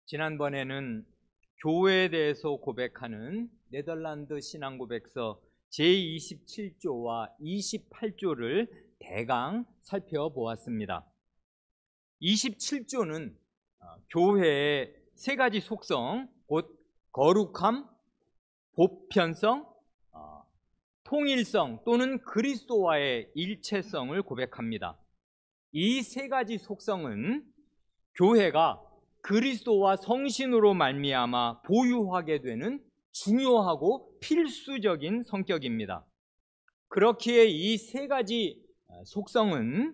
지난번에는 교회에 대해서 고백하는 네덜란드 신앙고백서 제27조와 28조를 대강 살펴보았습니다. 27조는 교회의 세 가지 속성, 곧 거룩함, 보편성, 통일성 또는 그리스도와의 일체성을 고백합니다. 이 세 가지 속성은 교회가 그리스도와 성신으로 말미암아 보유하게 되는 중요하고 필수적인 성격입니다. 그렇기에 이 세 가지 속성은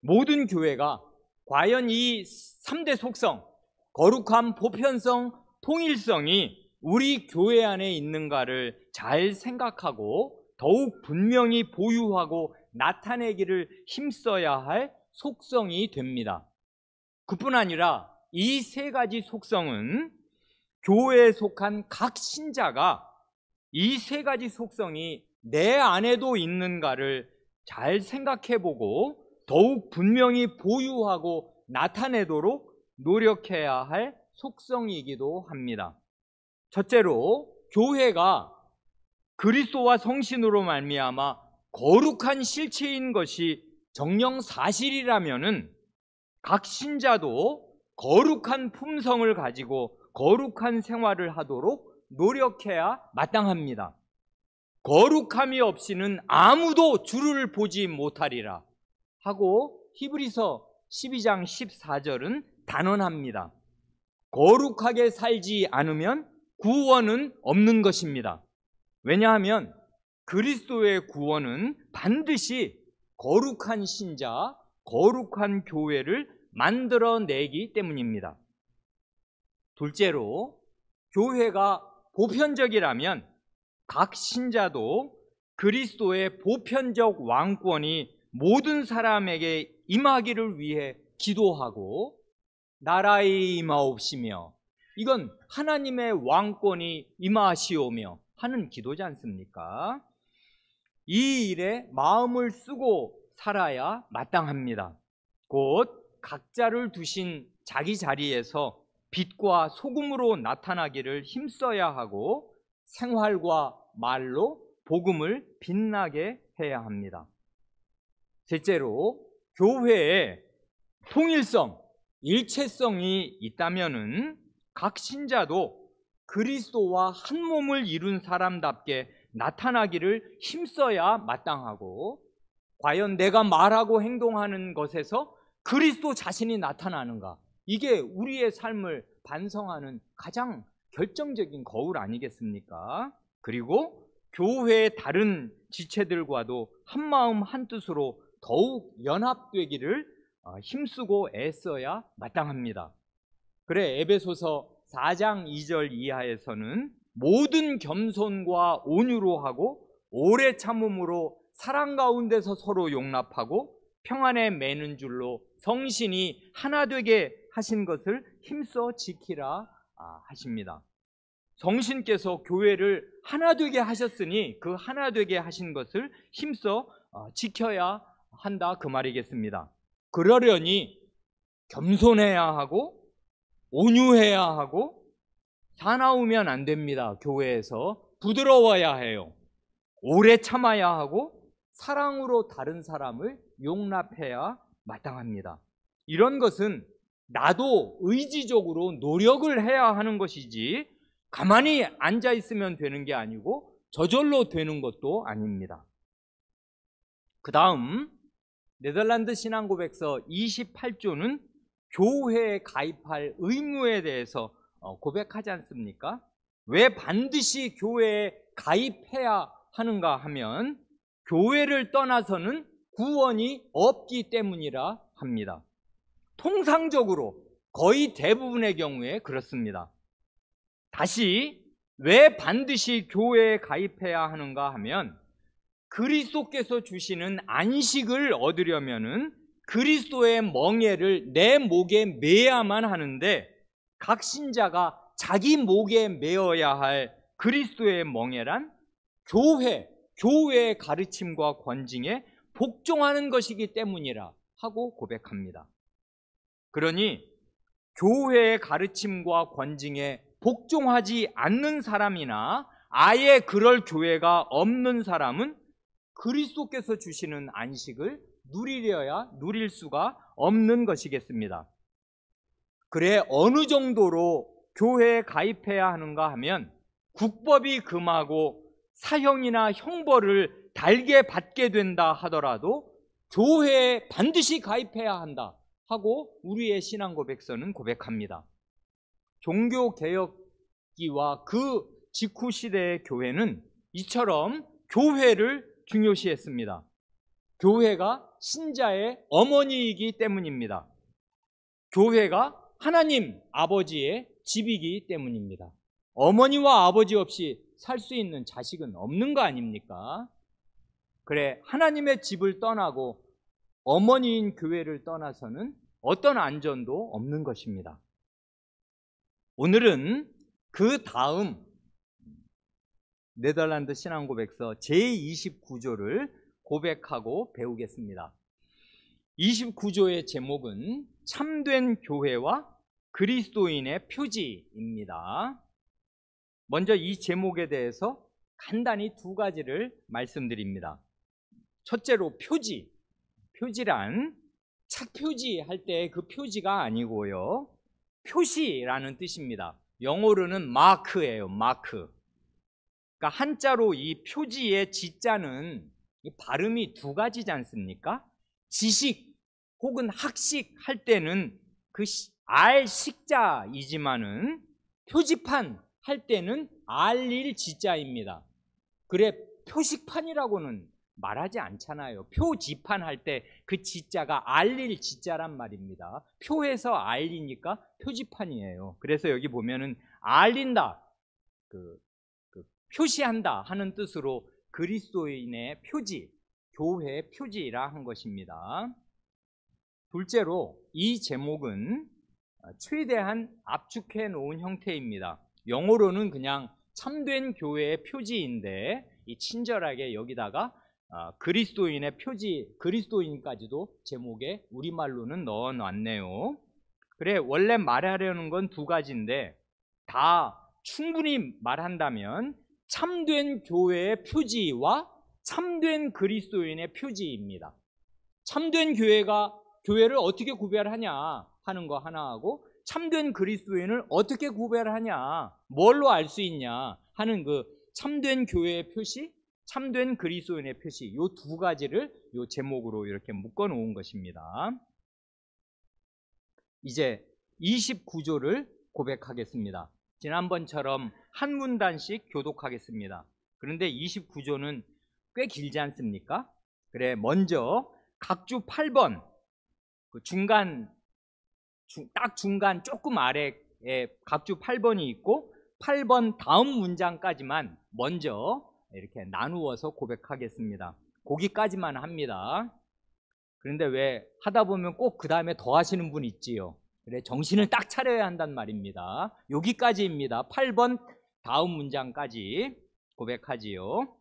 모든 교회가 과연 이 3대 속성, 거룩함, 보편성, 통일성이 우리 교회 안에 있는가를 잘 생각하고 더욱 분명히 보유하고 나타내기를 힘써야 할 속성이 됩니다. 그뿐 아니라 이 세 가지 속성은 교회에 속한 각 신자가 이 세 가지 속성이 내 안에도 있는가를 잘 생각해보고 더욱 분명히 보유하고 나타내도록 노력해야 할 속성이기도 합니다. 첫째로, 교회가 그리스도와 성신으로 말미암아 거룩한 실체인 것이 정녕 사실이라면은 각 신자도 거룩한 품성을 가지고 거룩한 생활을 하도록 노력해야 마땅합니다. 거룩함이 없이는 아무도 주를 보지 못하리라 하고 히브리서 12장 14절은 단언합니다. 거룩하게 살지 않으면 구원은 없는 것입니다. 왜냐하면 그리스도의 구원은 반드시 거룩한 신자, 거룩한 교회를 만들어내기 때문입니다. 둘째로, 교회가 보편적이라면 각 신자도 그리스도의 보편적 왕권이 모든 사람에게 임하기를 위해 기도하고 나라의 임하옵시며, 이건 하나님의 왕권이 임하시오며 하는 기도지 않습니까? 이 일에 마음을 쓰고 살아야 마땅합니다. 곧 각자를 두신 자기 자리에서 빛과 소금으로 나타나기를 힘써야 하고 생활과 말로 복음을 빛나게 해야 합니다. 셋째로, 교회에 통일성, 일체성이 있다면은 각 신자도 그리스도와 한 몸을 이룬 사람답게 나타나기를 힘써야 마땅하고, 과연 내가 말하고 행동하는 것에서 그리스도 자신이 나타나는가? 이게 우리의 삶을 반성하는 가장 결정적인 거울 아니겠습니까? 그리고 교회의 다른 지체들과도 한마음 한뜻으로 더욱 연합되기를 힘쓰고 애써야 마땅합니다. 그래, 에베소서 4장 2절 이하에서는 모든 겸손과 온유로 하고 오래 참음으로 사랑 가운데서 서로 용납하고 평안에 매는 줄로 성신이 하나 되게 하신 것을 힘써 지키라 하십니다. 성신께서 교회를 하나 되게 하셨으니 그 하나 되게 하신 것을 힘써 지켜야 한다, 그 말이겠습니다. 그러려니 겸손해야 하고 온유해야 하고 사나우면 안 됩니다. 교회에서 부드러워야 해요. 오래 참아야 하고 사랑으로 다른 사람을 용납해야 마땅합니다. 이런 것은 나도 의지적으로 노력을 해야 하는 것이지 가만히 앉아 있으면 되는 게 아니고 저절로 되는 것도 아닙니다. 그 다음 네덜란드 신앙고백서 28조는 교회에 가입할 의무에 대해서 고백하지 않습니까? 왜 반드시 교회에 가입해야 하는가 하면 교회를 떠나서는 구원이 없기 때문이라 합니다. 통상적으로 거의 대부분의 경우에 그렇습니다. 다시 왜 반드시 교회에 가입해야 하는가 하면 그리스도께서 주시는 안식을 얻으려면은 그리스도의 멍에를 내 목에 매야만 하는데 각 신자가 자기 목에 매어야 할 그리스도의 멍에란 교회의 가르침과 권징에 복종하는 것이기 때문이라 하고 고백합니다. 그러니 교회의 가르침과 권징에 복종하지 않는 사람이나 아예 그럴 교회가 없는 사람은 그리스도께서 주시는 안식을 누릴 수가 없는 것이겠습니다. 그래 어느 정도로 교회에 가입해야 하는가 하면 국법이 금하고 사형이나 형벌을 달게 받게 된다 하더라도 교회에 반드시 가입해야 한다 하고 우리의 신앙 고백서는 고백합니다. 종교개혁기와 그 직후 시대의 교회는 이처럼 교회를 중요시했습니다. 교회가 신자의 어머니이기 때문입니다. 교회가 하나님 아버지의 집이기 때문입니다. 어머니와 아버지 없이 살 수 있는 자식은 없는 거 아닙니까? 그래, 하나님의 집을 떠나고 어머니인 교회를 떠나서는 어떤 안전도 없는 것입니다. 오늘은 그 다음 네덜란드 신앙고백서 제29조를 고백하고 배우겠습니다. 29조의 제목은 참된 교회와 그리스도인의 표지입니다. 먼저 이 제목에 대해서 간단히 두 가지를 말씀드립니다. 첫째로 표지. 표지란 착표지 할 때 그 표지가 아니고요. 표시라는 뜻입니다. 영어로는 마크예요. 마크. 그러니까 한자로 이 표지의 지자는 발음이 두 가지지 않습니까? 지식 혹은 학식 할 때는 그 알식자이지만은 표지판 할 때는 알릴 지자입니다. 그래 표식판이라고는 말하지 않잖아요. 표지판 할 때 그 지자가 알릴 지자란 말입니다. 표에서 알리니까 표지판이에요. 그래서 여기 보면은 알린다, 표시한다 하는 뜻으로 그리스도인의 표지, 교회의 표지라 한 것입니다. 둘째로 이 제목은 최대한 압축해 놓은 형태입니다. 영어로는 그냥 참된 교회의 표지인데 이 친절하게 여기다가 그리스도인의 표지, 그리스도인까지도 제목에 우리말로는 넣어놨네요. 그래 원래 말하려는 건 두 가지인데 다 충분히 말한다면 참된 교회의 표지와 참된 그리스도인의 표지입니다. 참된 교회를 어떻게 구별하냐 하는 거 하나하고 참된 그리스도인을 어떻게 구별하냐, 뭘로 알 수 있냐 하는 그 참된 교회의 표시, 참된 그리스도인의 표시, 이 두 가지를 이 제목으로 이렇게 묶어 놓은 것입니다. 이제 29조를 고백하겠습니다. 지난번처럼 한 문단씩 교독하겠습니다. 그런데 29조는 꽤 길지 않습니까? 그래 먼저 각주 8번 그 딱 중간 조금 아래에 각주 8번이 있고 8번 다음 문장까지만 먼저 이렇게 나누어서 고백하겠습니다. 거기까지만 합니다. 그런데 왜 하다 보면 꼭 그 다음에 더 하시는 분 있지요. 그래 정신을 딱 차려야 한단 말입니다. 여기까지입니다. 8번 다음 문장까지 고백하지요.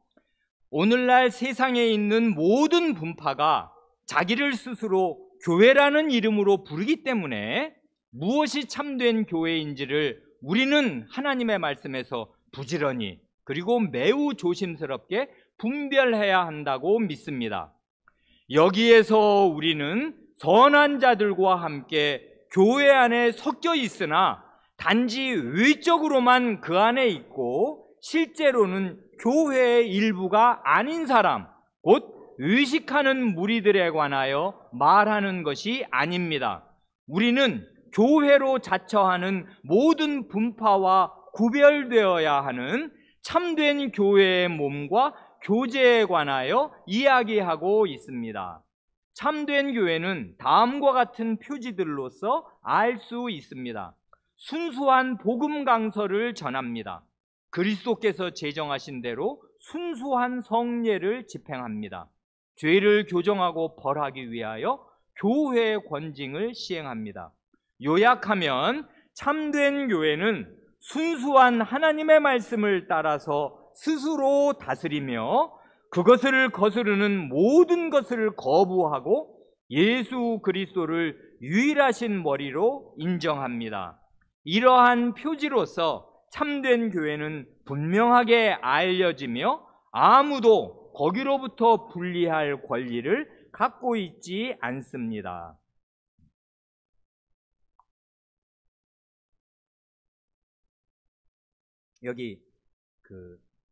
오늘날 세상에 있는 모든 분파가 자기를 스스로 교회라는 이름으로 부르기 때문에 무엇이 참된 교회인지를 우리는 하나님의 말씀에서 부지런히 그리고 매우 조심스럽게 분별해야 한다고 믿습니다. 여기에서 우리는 선한 자들과 함께 교회 안에 섞여 있으나 단지 외적으로만 그 안에 있고 실제로는 교회의 일부가 아닌 사람, 곧 의식하는 무리들에 관하여 말하는 것이 아닙니다. 우리는 교회로 자처하는 모든 분파와 구별되어야 하는 참된 교회의 몸과 교제에 관하여 이야기하고 있습니다. 참된 교회는 다음과 같은 표지들로서 알 수 있습니다. 순수한 복음 강서를 전합니다. 그리스도께서 제정하신 대로 순수한 성례를 집행합니다. 죄를 교정하고 벌하기 위하여 교회의 권징을 시행합니다. 요약하면 참된 교회는 순수한 하나님의 말씀을 따라서 스스로 다스리며 그것을 거스르는 모든 것을 거부하고 예수 그리스도를 유일하신 머리로 인정합니다. 이러한 표지로서 참된 교회는 분명하게 알려지며 아무도 거기로부터 분리할 권리를 갖고 있지 않습니다. 여기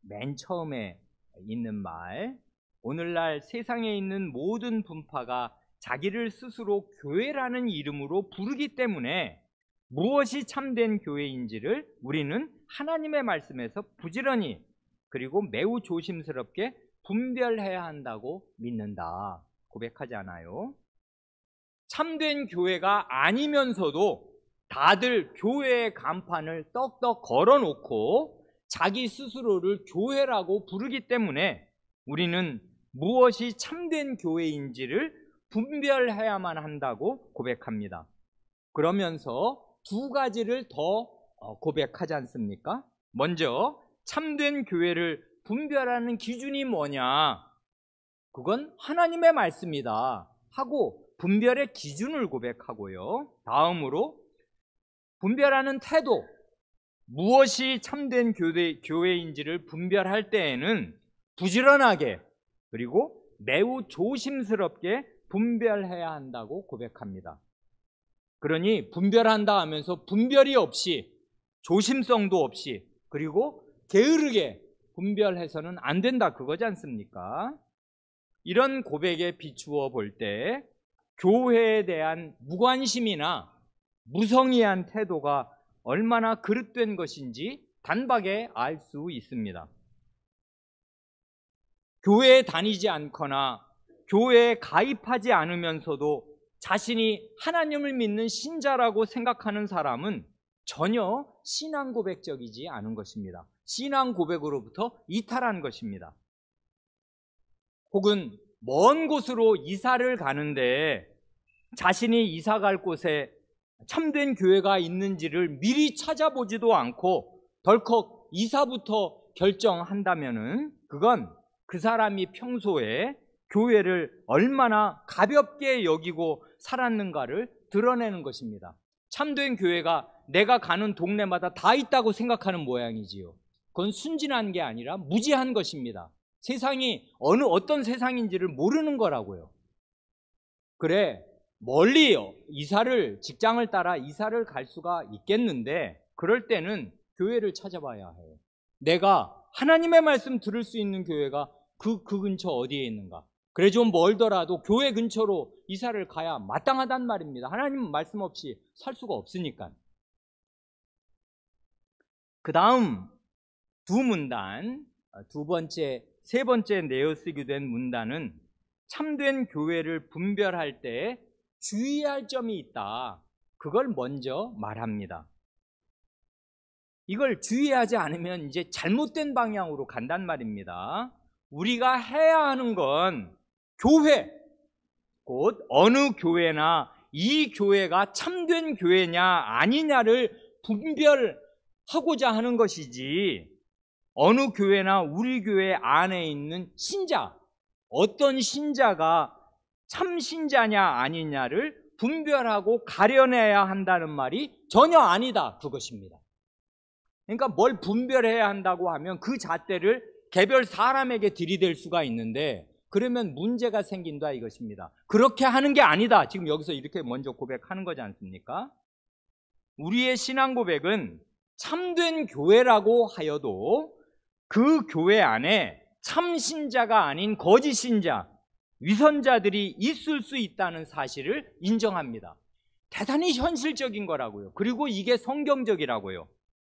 맨 처음에 있는 말, 오늘날 세상에 있는 모든 분파가 자기를 스스로 교회라는 이름으로 부르기 때문에 무엇이 참된 교회인지를 우리는 하나님의 말씀에서 부지런히 그리고 매우 조심스럽게 분별해야 한다고 믿는다 고백하지 않아요? 참된 교회가 아니면서도 다들 교회의 간판을 떡떡 걸어놓고 자기 스스로를 교회라고 부르기 때문에 우리는 무엇이 참된 교회인지를 분별해야만 한다고 고백합니다. 그러면서 두 가지를 더 고백하지 않습니까? 먼저 참된 교회를 분별하는 기준이 뭐냐? 그건 하나님의 말씀이다 하고 분별의 기준을 고백하고요. 다음으로 분별하는 태도, 무엇이 참된 교회인지를 분별할 때에는 부지런하게 그리고 매우 조심스럽게 분별해야 한다고 고백합니다. 그러니 분별한다 하면서 분별이 없이 조심성도 없이 그리고 게으르게 분별해서는 안 된다 그거지 않습니까? 이런 고백에 비추어 볼 때 교회에 대한 무관심이나 무성의한 태도가 얼마나 그릇된 것인지 단박에 알 수 있습니다. 교회에 다니지 않거나 교회에 가입하지 않으면서도 자신이 하나님을 믿는 신자라고 생각하는 사람은 전혀 신앙 고백적이지 않은 것입니다. 신앙 고백으로부터 이탈한 것입니다. 혹은 먼 곳으로 이사를 가는데 자신이 이사 갈 곳에 참된 교회가 있는지를 미리 찾아보지도 않고 덜컥 이사부터 결정한다면은 그건 그 사람이 평소에 교회를 얼마나 가볍게 여기고 살았는가를 드러내는 것입니다. 참된 교회가 내가 가는 동네마다 다 있다고 생각하는 모양이지요. 그건 순진한 게 아니라 무지한 것입니다. 세상이 어떤 세상인지를 모르는 거라고요. 그래, 멀리 직장을 따라 이사를 갈 수가 있겠는데 그럴 때는 교회를 찾아봐야 해요. 내가 하나님의 말씀 들을 수 있는 교회가 그 근처 어디에 있는가? 그래 좀 멀더라도 교회 근처로 이사를 가야 마땅하단 말입니다. 하나님 말씀 없이 살 수가 없으니까. 그 다음 두 문단, 세 번째 내어쓰기 된 문단은 참된 교회를 분별할 때 주의할 점이 있다. 그걸 먼저 말합니다. 이걸 주의하지 않으면 이제 잘못된 방향으로 간단 말입니다. 우리가 해야 하는 건 교회, 곧 어느 교회나 이 교회가 참된 교회냐 아니냐를 분별하고자 하는 것이지 어느 교회나 우리 교회 안에 있는 신자, 어떤 신자가 참 신자냐 아니냐를 분별하고 가려내야 한다는 말이 전혀 아니다 그것입니다. 그러니까 뭘 분별해야 한다고 하면 그 잣대를 개별 사람에게 들이댈 수가 있는데 그러면 문제가 생긴다 이것입니다. 그렇게 하는 게 아니다. 지금 여기서 이렇게 먼저 고백하는 거지 않습니까? 우리의 신앙 고백은 참된 교회라고 하여도 그 교회 안에 참 신자가 아닌 거짓 신자, 위선자들이 있을 수 있다는 사실을 인정합니다. 대단히 현실적인 거라고요. 그리고 이게 성경적이라고요.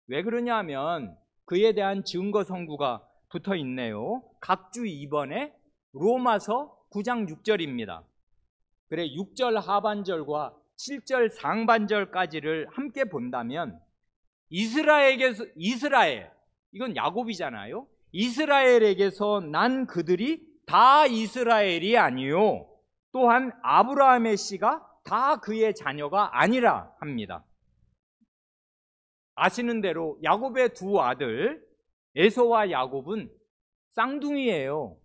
왜 그러냐 하면 그에 대한 증거 성구가 붙어 있네요. 각주 2번에 로마서 9장 6절입니다. 그래 6절 하반절과 7절 상반절까지를 함께 본다면 이스라엘, 이건 야곱이잖아요. 이스라엘에게서 난 그들이 다 이스라엘이 아니요 또한 아브라함의 씨가 다 그의 자녀가 아니라 합니다. 아시는 대로 야곱의 두 아들 에서와 야곱은 쌍둥이예요.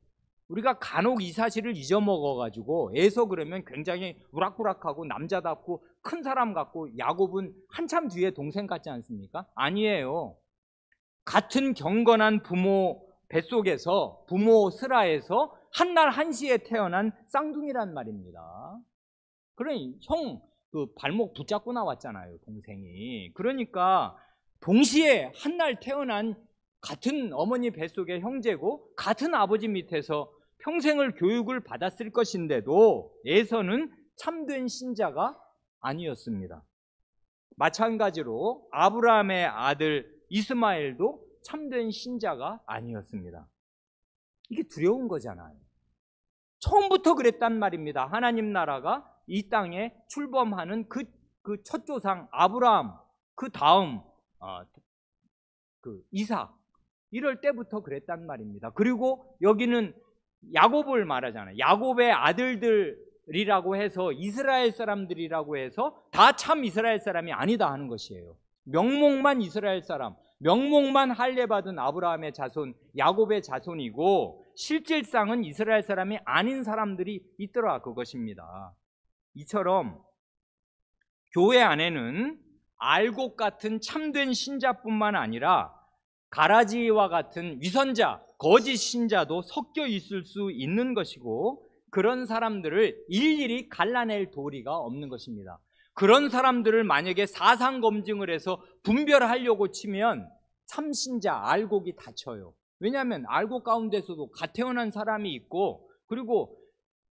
우리가 간혹 이 사실을 잊어먹어가지고 에서 그러면 굉장히 우락부락하고 남자답고 큰 사람 같고 야곱은 한참 뒤에 동생 같지 않습니까? 아니에요. 같은 경건한 부모 뱃속에서, 부모 슬하에서 한날 한시에 태어난 쌍둥이란 말입니다. 그러니 형 그 발목 붙잡고 나왔잖아요, 동생이. 그러니까 동시에 한날 태어난 같은 어머니 뱃속의 형제고 같은 아버지 밑에서 평생을 교육을 받았을 것인데도 에서는 참된 신자가 아니었습니다. 마찬가지로 아브라함의 아들 이스마엘도 참된 신자가 아니었습니다. 이게 두려운 거잖아요. 처음부터 그랬단 말입니다. 하나님 나라가 이 땅에 출범하는 그 첫 조상 아브라함, 그 다음 이삭, 이럴 때부터 그랬단 말입니다. 그리고 여기는 야곱을 말하잖아요. 야곱의 아들들이라고 해서 이스라엘 사람들이라고 해서 다 참 이스라엘 사람이 아니다 하는 것이에요. 명목만 이스라엘 사람, 명목만 할례 받은 아브라함의 자손, 야곱의 자손이고 실질상은 이스라엘 사람이 아닌 사람들이 있더라, 그것입니다. 이처럼 교회 안에는 알곡 같은 참된 신자뿐만 아니라 가라지와 같은 위선자, 거짓 신자도 섞여 있을 수 있는 것이고 그런 사람들을 일일이 갈라낼 도리가 없는 것입니다. 그런 사람들을 만약에 사상 검증을 해서 분별하려고 치면 참신자, 알곡이 다쳐요. 왜냐하면 알곡 가운데서도 갓 태어난 사람이 있고 그리고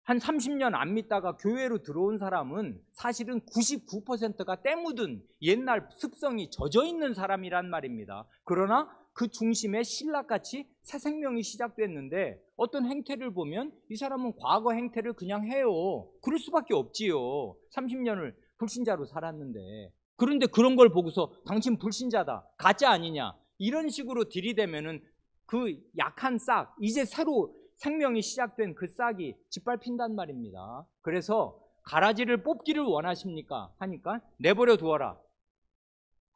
한 30년 안 믿다가 교회로 들어온 사람은 사실은 99%가 때 묻은 옛날 습성이 젖어있는 사람이란 말입니다. 그러나 그 중심에 신락같이 새 생명이 시작됐는데 어떤 행태를 보면 이 사람은 과거 행태를 그냥 해요. 그럴 수밖에 없지요. 30년을 불신자로 살았는데. 그런데 그런 걸 보고서 당신 불신자다, 가짜 아니냐, 이런 식으로 들이대면은 그 약한 싹, 이제 새로 생명이 시작된 그 싹이 짓밟힌단 말입니다. 그래서 가라지를 뽑기를 원하십니까? 하니까 내버려 두어라.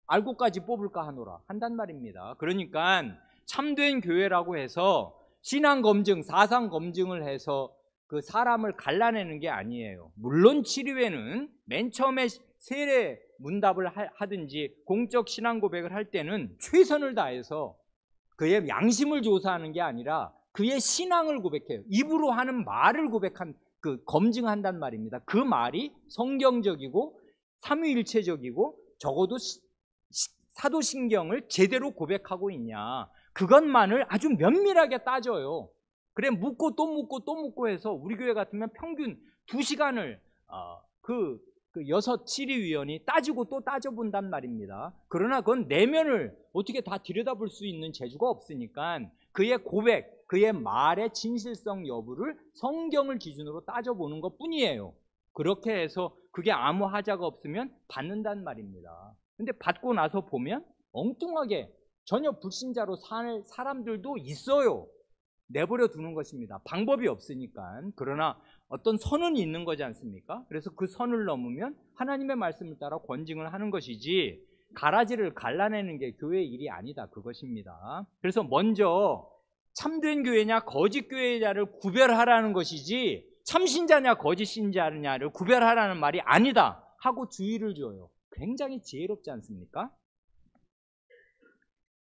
알고까지 뽑을까 하노라 한단 말입니다. 그러니까 참된 교회라고 해서 신앙 검증, 사상 검증을 해서 그 사람을 갈라내는 게 아니에요. 물론 치료회는 맨 처음에 세례 문답을 하든지 공적 신앙 고백을 할 때는 최선을 다해서 그의 양심을 조사하는 게 아니라 그의 신앙을 고백해요. 입으로 하는 말을 검증한단 말입니다. 그 말이 성경적이고 삼위일체적이고 적어도 사도신경을 제대로 고백하고 있냐, 그것만을 아주 면밀하게 따져요. 그래 묻고 또 묻고 또 묻고 해서 우리 교회 같으면 평균 2시간을 그 여섯 치리위원이 따지고 또 따져본단 말입니다. 그러나 그건 내면을 어떻게 다 들여다볼 수 있는 재주가 없으니까 그의 고백, 그의 말의 진실성 여부를 성경을 기준으로 따져보는 것 뿐이에요. 그렇게 해서 그게 아무 하자가 없으면 받는단 말입니다. 근데 받고 나서 보면 엉뚱하게 전혀 불신자로 살 사람들도 있어요. 내버려 두는 것입니다. 방법이 없으니까. 그러나 어떤 선은 있는 거지 않습니까? 그래서 그 선을 넘으면 하나님의 말씀을 따라 권징을 하는 것이지 가라지를 갈라내는 게 교회의 일이 아니다, 그것입니다. 그래서 먼저 참된 교회냐 거짓 교회냐를 구별하라는 것이지 참신자냐 거짓 신자냐를 구별하라는 말이 아니다 하고 주의를 줘요. 굉장히 지혜롭지 않습니까?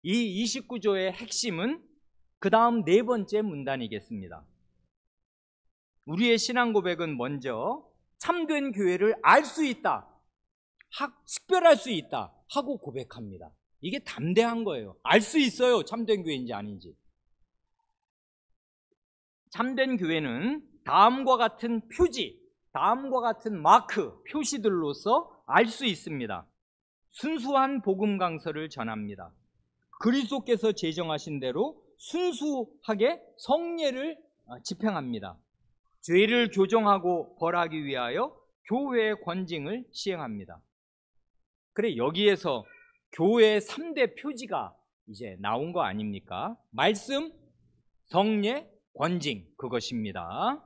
이 29조의 핵심은 그 다음 네 번째 문단이겠습니다. 우리의 신앙 고백은 먼저 참된 교회를 알 수 있다, 식별할 수 있다 하고 고백합니다. 이게 담대한 거예요. 알 수 있어요, 참된 교회인지 아닌지. 참된 교회는 다음과 같은 표지, 다음과 같은 마크, 표시들로서 알 수 있습니다. 순수한 복음 강서를 전합니다. 그리스도께서 제정하신 대로 순수하게 성례를 집행합니다. 죄를 교정하고 벌하기 위하여 교회의 권징을 시행합니다. 그래, 여기에서 교회의 3대 표지가 이제 나온 거 아닙니까? 말씀, 성례, 권징, 그것입니다.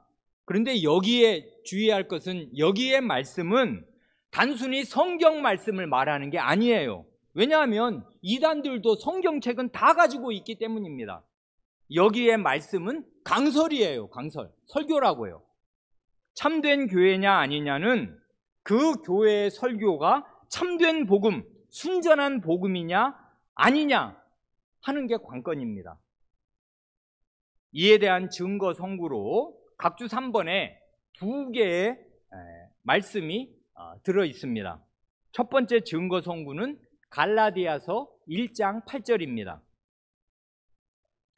그런데 여기에 주의할 것은 여기에 말씀은 단순히 성경 말씀을 말하는 게 아니에요. 왜냐하면 이단들도 성경책은 다 가지고 있기 때문입니다. 여기에 말씀은 강설이에요. 강설. 설교라고요. 참된 교회냐 아니냐는 그 교회의 설교가 참된 복음, 순전한 복음이냐 아니냐 하는 게 관건입니다. 이에 대한 증거 성구로 각주 3번에 두 개의 말씀이 들어 있습니다. 첫 번째 증거 성구는 갈라디아서 1장 8절입니다.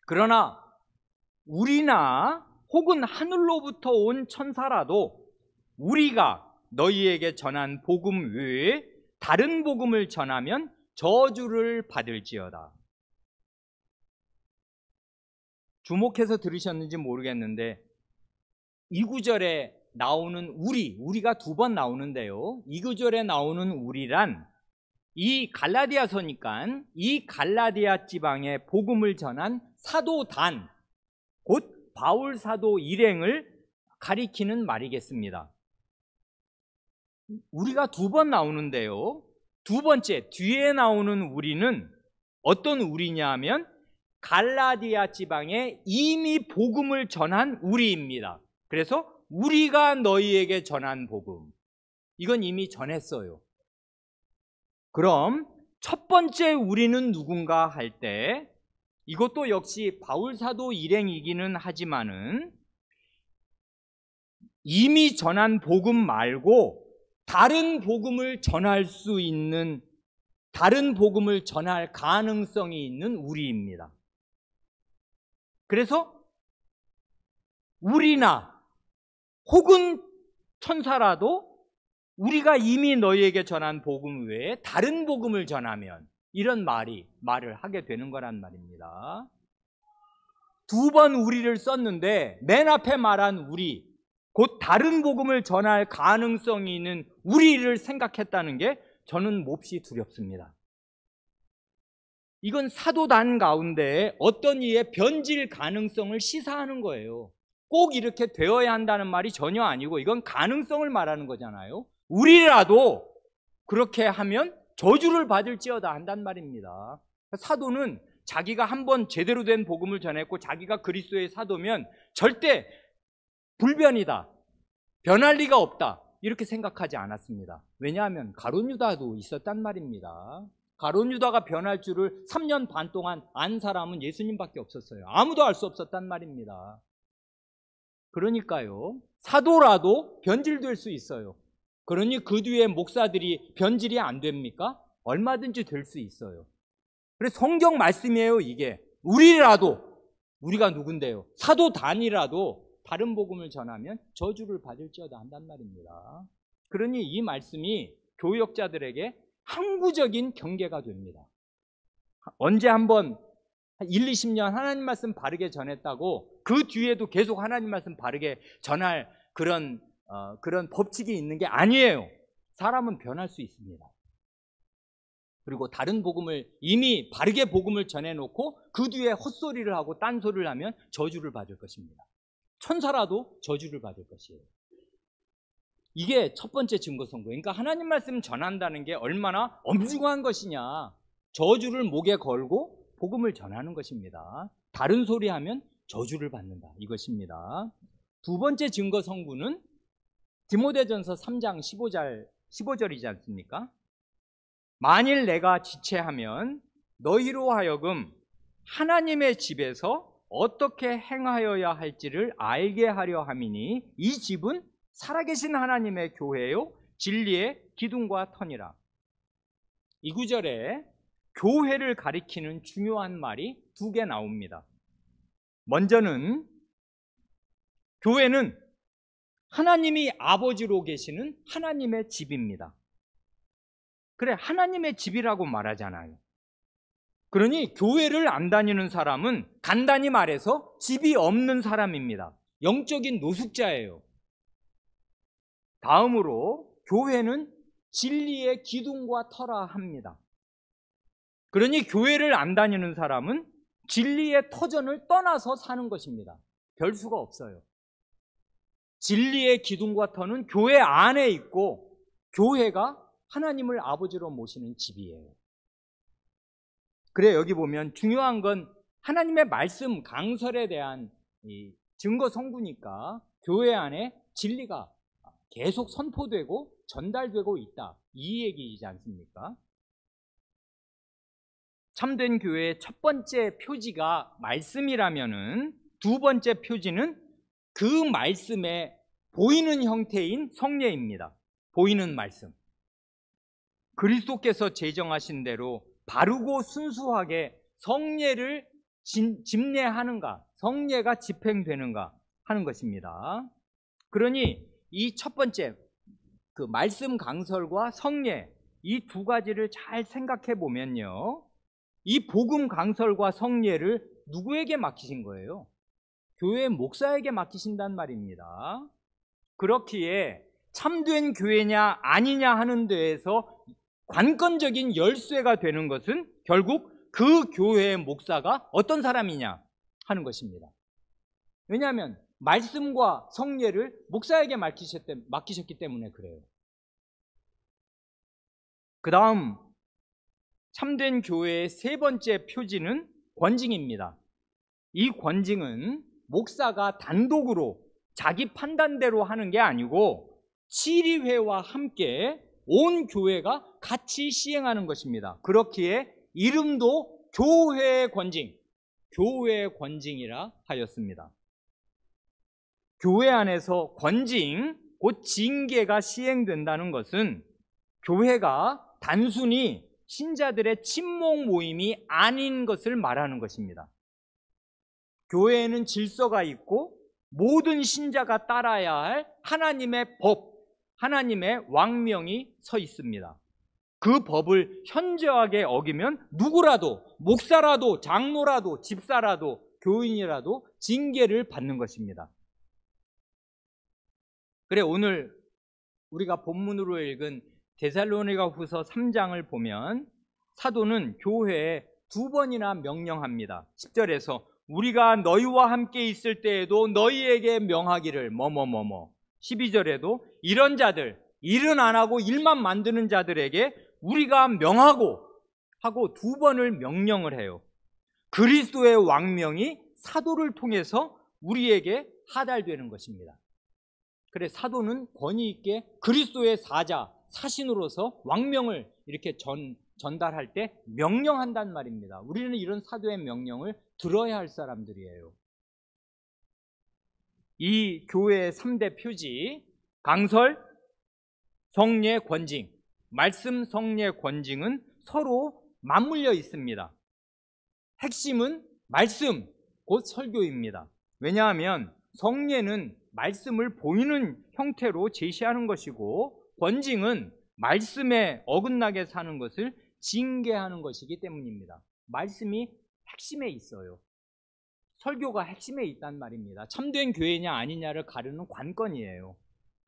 그러나 우리나 혹은 하늘로부터 온 천사라도 우리가 너희에게 전한 복음 외에 다른 복음을 전하면 저주를 받을지어다. 주목해서 들으셨는지 모르겠는데 이 구절에 나오는 우리가 두 번 나오는데요, 이 구절에 나오는 우리란 이 갈라디아서니까 이 갈라디아 지방에 복음을 전한 사도단, 곧 바울 사도 일행을 가리키는 말이겠습니다. 우리가 두 번 나오는데요, 두 번째 뒤에 나오는 우리는 어떤 우리냐 하면 갈라디아 지방에 이미 복음을 전한 우리입니다. 그래서 우리가 너희에게 전한 복음, 이건 이미 전했어요. 그럼 첫 번째 우리는 누군가 할 때 이것도 역시 바울 사도 일행이기는 하지만은 이미 전한 복음 말고 다른 복음을 전할 수 있는, 다른 복음을 전할 가능성이 있는 우리입니다. 그래서 우리나 혹은 천사라도 우리가 이미 너희에게 전한 복음 외에 다른 복음을 전하면, 이런 말을 하게 되는 거란 말입니다. 두 번 우리를 썼는데 맨 앞에 말한 우리, 곧 다른 복음을 전할 가능성이 있는 우리를 생각했다는 게 저는 몹시 두렵습니다. 이건 사도단 가운데 어떤 이의 변질 가능성을 시사하는 거예요. 꼭 이렇게 되어야 한다는 말이 전혀 아니고 이건 가능성을 말하는 거잖아요. 우리라도 그렇게 하면 저주를 받을지어다 한단 말입니다. 사도는 자기가 한번 제대로 된 복음을 전했고 자기가 그리스도의 사도면 절대 불변이다, 변할 리가 없다, 이렇게 생각하지 않았습니다. 왜냐하면 가룟 유다도 있었단 말입니다. 가룟 유다가 변할 줄을 3년 반 동안 안 사람은 예수님밖에 없었어요. 아무도 알 수 없었단 말입니다. 그러니까요, 사도라도 변질될 수 있어요. 그러니 그 뒤에 목사들이 변질이 안 됩니까? 얼마든지 될 수 있어요. 그래서 성경 말씀이에요. 이게 우리라도, 우리가 누군데요? 사도단이라도 다른 복음을 전하면 저주를 받을지어다 한단 말입니다. 그러니 이 말씀이 교역자들에게 항구적인 경계가 됩니다. 언제 한번 1, 20년 하나님 말씀 바르게 전했다고 그 뒤에도 계속 하나님 말씀 바르게 전할 그런 법칙이 있는 게 아니에요. 사람은 변할 수 있습니다. 그리고 다른 복음을 이미 바르게 복음을 전해놓고 그 뒤에 헛소리를 하고 딴소리를 하면 저주를 받을 것입니다. 천사라도 저주를 받을 것이에요. 이게 첫 번째 증거 선고. 그러니까 하나님 말씀 전한다는 게 얼마나 엄중한 것이냐. 저주를 목에 걸고 복음을 전하는 것입니다. 다른 소리 하면 저주를 받는다, 이것입니다. 두 번째 증거 선고는 디모데전서 3장 15절이지 않습니까? 만일 내가 지체하면 너희로 하여금 하나님의 집에서 어떻게 행하여야 할지를 알게 하려 함이니 이 집은 살아계신 하나님의 교회요 진리의 기둥과 터니라. 이 구절에 교회를 가리키는 중요한 말이 두 개 나옵니다. 먼저는 교회는 하나님이 아버지로 계시는 하나님의 집입니다. 그래, 하나님의 집이라고 말하잖아요. 그러니 교회를 안 다니는 사람은 간단히 말해서 집이 없는 사람입니다. 영적인 노숙자예요. 다음으로 교회는 진리의 기둥과 터라 합니다. 그러니 교회를 안 다니는 사람은 진리의 터전을 떠나서 사는 것입니다. 별 수가 없어요. 진리의 기둥과 터는 교회 안에 있고 교회가 하나님을 아버지로 모시는 집이에요. 그래, 여기 보면 중요한 건 하나님의 말씀 강설에 대한 이 증거 성부니까 교회 안에 진리가 계속 선포되고 전달되고 있다, 이 얘기이지 않습니까? 참된 교회의 첫 번째 표지가 말씀이라면은 두 번째 표지는 그 말씀에 보이는 형태인 성례입니다. 보이는 말씀. 그리스도께서 제정하신 대로 바르고 순수하게 성례를 집례하는가, 성례가 집행되는가 하는 것입니다. 그러니 이 첫 번째 그 말씀 강설과 성례, 이 두 가지를 잘 생각해 보면요, 이 복음 강설과 성례를 누구에게 맡기신 거예요? 교회 목사에게 맡기신단 말입니다. 그렇기에 참된 교회냐 아니냐 하는 데에서 관건적인 열쇠가 되는 것은 결국 그 교회의 목사가 어떤 사람이냐 하는 것입니다. 왜냐하면 말씀과 성례를 목사에게 맡기셨기 때문에 그래요. 그 다음 참된 교회의 세 번째 표지는 권징입니다. 이 권징은 목사가 단독으로 자기 판단대로 하는 게 아니고 치리회와 함께 온 교회가 같이 시행하는 것입니다. 그렇기에 이름도 교회의 권징, 교회의 권징이라 하였습니다. 교회 안에서 권징, 곧 징계가 시행된다는 것은 교회가 단순히 신자들의 친목 모임이 아닌 것을 말하는 것입니다. 교회에는 질서가 있고 모든 신자가 따라야 할 하나님의 법, 하나님의 왕명이 서 있습니다. 그 법을 현저하게 어기면 누구라도, 목사라도, 장로라도, 집사라도, 교인이라도 징계를 받는 것입니다. 그래, 오늘 우리가 본문으로 읽은 데살로니가후서 3장을 보면 사도는 교회에 두 번이나 명령합니다. 10절에서 우리가 너희와 함께 있을 때에도 너희에게 명하기를 뭐뭐뭐뭐. 12절에도 이런 자들, 일은 안 하고 일만 만드는 자들에게 우리가 명하고 하고 두 번을 명령을 해요. 그리스도의 왕명이 사도를 통해서 우리에게 하달되는 것입니다. 그래, 사도는 권위 있게 그리스도의 사자, 사신으로서 왕명을 이렇게 전달할 때 명령한단 말입니다. 우리는 이런 사도의 명령을 들어야 할 사람들이에요. 이 교회의 3대 표지, 강설, 성례, 권징, 말씀, 성례, 권징은 서로 맞물려 있습니다. 핵심은 말씀, 곧 설교입니다. 왜냐하면 성례는 말씀을 보이는 형태로 제시하는 것이고 권징은 말씀에 어긋나게 사는 것을 징계하는 것이기 때문입니다. 말씀이 핵심에 있어요. 설교가 핵심에 있단 말입니다. 참된 교회냐 아니냐를 가르는 관건이에요.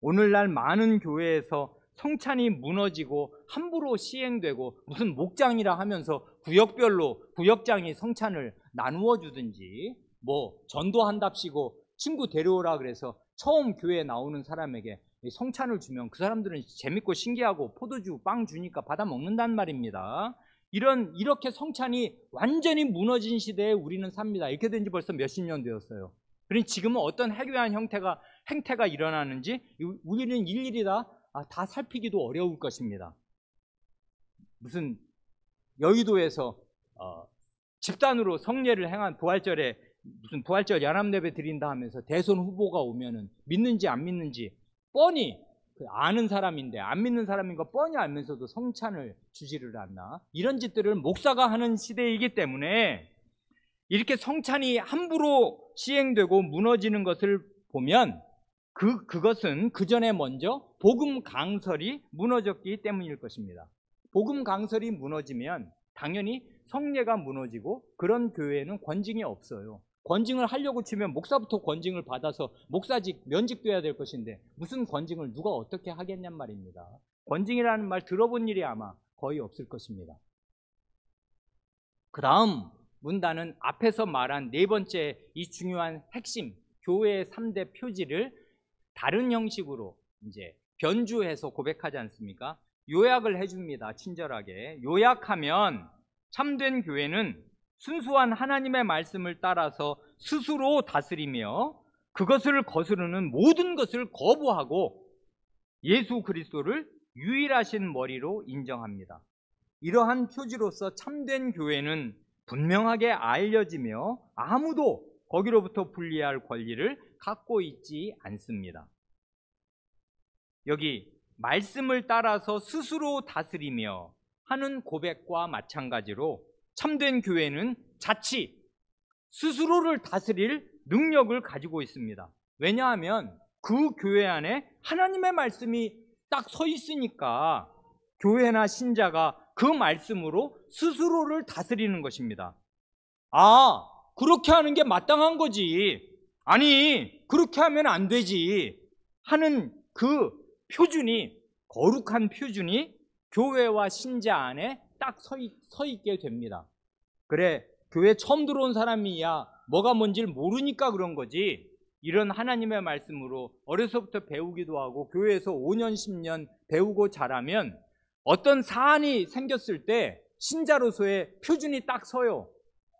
오늘날 많은 교회에서 성찬이 무너지고 함부로 시행되고 무슨 목장이라 하면서 구역별로 구역장이 성찬을 나누어 주든지 뭐 전도한답시고 친구 데려오라 그래서 처음 교회에 나오는 사람에게 성찬을 주면 그 사람들은 재밌고 신기하고 포도주, 빵 주니까 받아 먹는단 말입니다. 이렇게 성찬이 완전히 무너진 시대에 우리는 삽니다. 이렇게 된 지 벌써 몇십 년 되었어요. 그러니 지금은 어떤 해괴한 행태가 일어나는지 우리는 일일이 다 살피기도 어려울 것입니다. 무슨 여의도에서 집단으로 성례를 행한 부활절에 무슨 부활절 연합예배 드린다 하면서 대선 후보가 오면은 믿는지 안 믿는지 뻔히 아는 사람인데 안 믿는 사람인 거 뻔히 알면서도 성찬을 주지를 않나, 이런 짓들을 목사가 하는 시대이기 때문에 이렇게 성찬이 함부로 시행되고 무너지는 것을 보면 그것은 그 전에 먼저 복음 강설이 무너졌기 때문일 것입니다. 복음 강설이 무너지면 당연히 성례가 무너지고 그런 교회에는 권징이 없어요. 권징을 하려고 치면 목사부터 권징을 받아서 목사직 면직돼야 될 것인데 무슨 권징을 누가 어떻게 하겠냔 말입니다. 권징이라는 말 들어본 일이 아마 거의 없을 것입니다. 그 다음 문단은 앞에서 말한 네 번째 이 중요한 핵심 교회의 3대 표지를 다른 형식으로 이제 변주해서 고백하지 않습니까? 요약을 해줍니다. 친절하게. 요약하면 참된 교회는 순수한 하나님의 말씀을 따라서 스스로 다스리며 그것을 거스르는 모든 것을 거부하고 예수 그리스도를 유일하신 머리로 인정합니다. 이러한 표지로서 참된 교회는 분명하게 알려지며 아무도 거기로부터 분리할 권리를 갖고 있지 않습니다. 여기 말씀을 따라서 스스로 다스리며 하는 고백과 마찬가지로 참된 교회는 자칫 스스로를 다스릴 능력을 가지고 있습니다. 왜냐하면 그 교회 안에 하나님의 말씀이 딱 서 있으니까 교회나 신자가 그 말씀으로 스스로를 다스리는 것입니다. 아, 그렇게 하는 게 마땅한 거지. 아니, 그렇게 하면 안 되지. 하는 그 표준이, 거룩한 표준이 교회와 신자 안에 딱 서 있게 됩니다. 그래, 교회 처음 들어온 사람이야 뭐가 뭔지를 모르니까 그런 거지. 이런 하나님의 말씀으로 어려서부터 배우기도 하고 교회에서 5년, 10년 배우고 자라면 어떤 사안이 생겼을 때 신자로서의 표준이 딱 서요.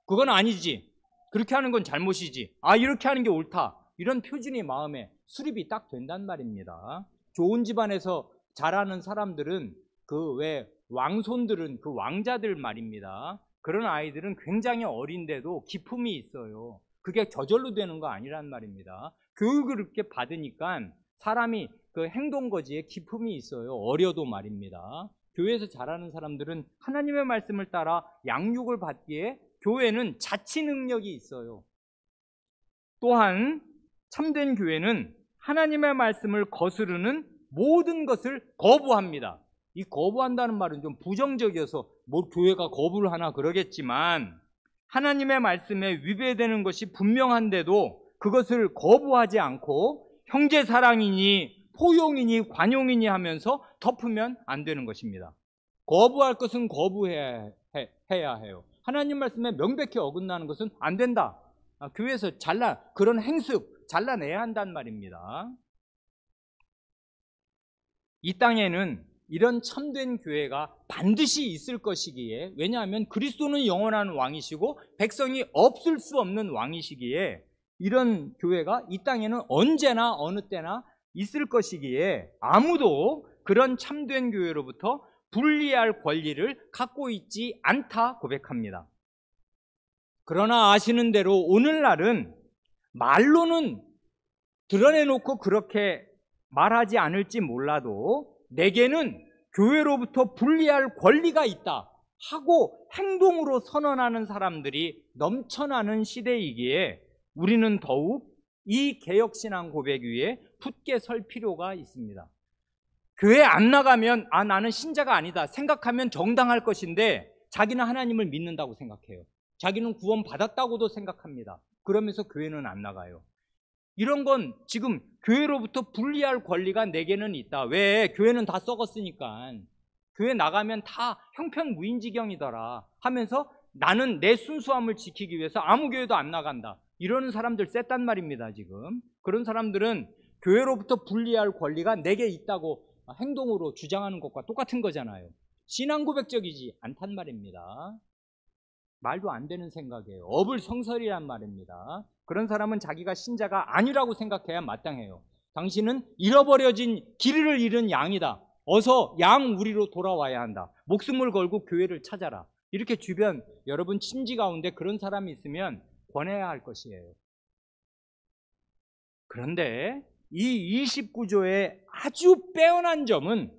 그건 아니지. 그렇게 하는 건 잘못이지. 아, 이렇게 하는 게 옳다. 이런 표준이 마음에 수립이 딱 된단 말입니다. 좋은 집안에서 자라는 사람들은 그 왜 왕손들은 그 왕자들 말입니다. 그런 아이들은 굉장히 어린데도 기품이 있어요. 그게 저절로 되는 거 아니란 말입니다. 교육을 이렇게 받으니까 사람이 그 행동거지에 기품이 있어요. 어려도 말입니다. 교회에서 자라는 사람들은 하나님의 말씀을 따라 양육을 받기에 교회는 자치 능력이 있어요. 또한 참된 교회는 하나님의 말씀을 거스르는 모든 것을 거부합니다. 이 거부한다는 말은 좀 부정적이어서 뭐 교회가 거부를 하나 그러겠지만 하나님의 말씀에 위배되는 것이 분명한데도 그것을 거부하지 않고 형제 사랑이니 포용이니 관용이니 하면서 덮으면 안 되는 것입니다. 거부할 것은 거부해야 해요. 하나님 말씀에 명백히 어긋나는 것은 안 된다. 교회에서 그런 행습 잘라내야 한단 말입니다. 이 땅에는 이런 참된 교회가 반드시 있을 것이기에, 왜냐하면 그리스도는 영원한 왕이시고 백성이 없을 수 없는 왕이시기에 이런 교회가 이 땅에는 언제나 어느 때나 있을 것이기에 아무도 그런 참된 교회로부터 분리할 권리를 갖고 있지 않다 고백합니다. 그러나 아시는 대로 오늘날은 말로는 드러내놓고 그렇게 말하지 않을지 몰라도 내게는 교회로부터 분리할 권리가 있다 하고 행동으로 선언하는 사람들이 넘쳐나는 시대이기에 우리는 더욱 이 개혁신앙 고백 위에 굳게 설 필요가 있습니다. 교회 안 나가면 나는 신자가 아니다 생각하면 정당할 것인데 자기는 하나님을 믿는다고 생각해요. 자기는 구원 받았다고도 생각합니다. 그러면서 교회는 안 나가요. 이런 건 지금 교회로부터 분리할 권리가 내게는 있다. 왜? 교회는 다 썩었으니까. 교회 나가면 다 형편무인지경이더라 하면서 나는 내 순수함을 지키기 위해서 아무 교회도 안 나간다. 이러는 사람들 셌단 말입니다. 지금 그런 사람들은 교회로부터 분리할 권리가 내게 있다고 행동으로 주장하는 것과 똑같은 거잖아요. 신앙 고백적이지 않단 말입니다. 말도 안 되는 생각이에요. 어불성설이란 말입니다. 그런 사람은 자기가 신자가 아니라고 생각해야 마땅해요. 당신은 잃어버려진 길을 잃은 양이다. 어서 양 우리로 돌아와야 한다. 목숨을 걸고 교회를 찾아라. 이렇게 주변 여러분 친지 가운데 그런 사람이 있으면 권해야 할 것이에요. 그런데 이 29조의 아주 빼어난 점은